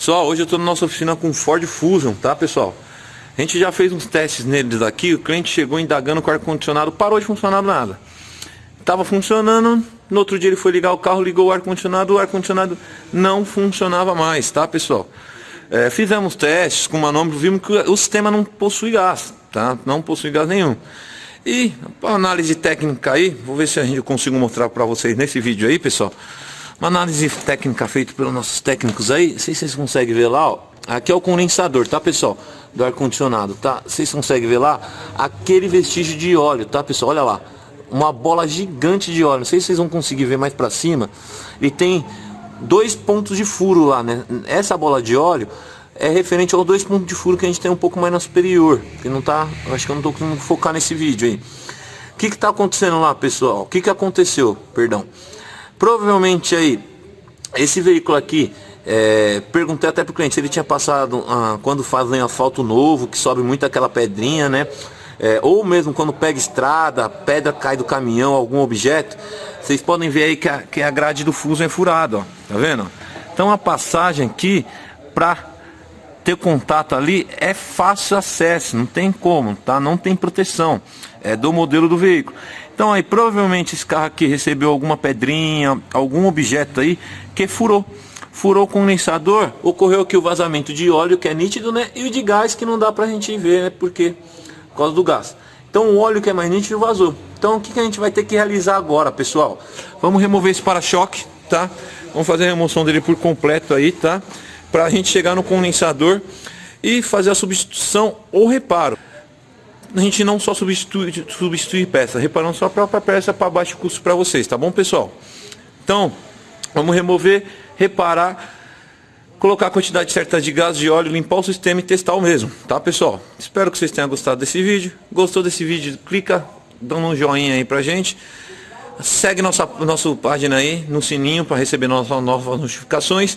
Só hoje eu estou na nossa oficina com o Ford Fusion, tá, pessoal? A gente já fez uns testes neles aqui. O cliente chegou indagando com o ar-condicionado, parou de funcionar do nada. Tava funcionando, no outro dia ele foi ligar o carro, ligou o ar-condicionado não funcionava mais, tá, pessoal? Fizemos testes com manômetro, vimos que o sistema não possui gás, tá? Não possui gás nenhum. E a análise técnica aí, vou ver se a gente consigo mostrar para vocês nesse vídeo aí, pessoal. Uma análise técnica feita pelos nossos técnicos aí, não sei se vocês conseguem ver lá, ó. Aqui é o condensador, tá, pessoal? Do ar-condicionado, tá? Vocês conseguem ver lá? Aquele vestígio de óleo, tá, pessoal? Olha lá. Uma bola gigante de óleo. Não sei se vocês vão conseguir ver mais pra cima. Ele tem 2 pontos de furo lá, né? Essa bola de óleo é referente aos 2 pontos de furo que a gente tem um pouco mais na superior. Que não tá... Acho que eu não tô conseguindo focar nesse vídeo aí. O que tá acontecendo lá, pessoal? O que aconteceu? Perdão. Provavelmente aí, esse veículo aqui, perguntei até pro cliente se ele tinha passado quando fazem asfalto novo, que sobe muito aquela pedrinha, né? Ou mesmo quando pega estrada, a pedra cai do caminhão, algum objeto. Vocês podem ver aí que a grade do Fusion é furada, ó. Tá vendo? Então a passagem aqui, pra ter contato ali, é fácil acesso, não tem como, tá? Não tem proteção, é do modelo do veículo. Então aí provavelmente esse carro aqui recebeu alguma pedrinha, algum objeto aí que furou o condensador. Ocorreu aqui o vazamento de óleo, que é nítido, né? E o de gás, que não dá pra gente ver, né? Por causa do gás. Então o óleo que é mais nítido vazou. Então o que a gente vai ter que realizar agora, pessoal? Vamos remover esse para-choque, tá? Vamos fazer a remoção dele por completo aí, tá? Pra gente chegar no condensador e fazer a substituição ou reparo. A gente não só substituir peça, reparando só a própria peça para baixo custo para vocês, tá bom, pessoal? Então, vamos remover, reparar, colocar a quantidade certa de gás, de óleo, limpar o sistema e testar o mesmo, tá, pessoal? Espero que vocês tenham gostado desse vídeo. Gostou desse vídeo? Clica, dando um joinha aí pra gente. Segue nossa página aí no sininho para receber nossas novas notificações.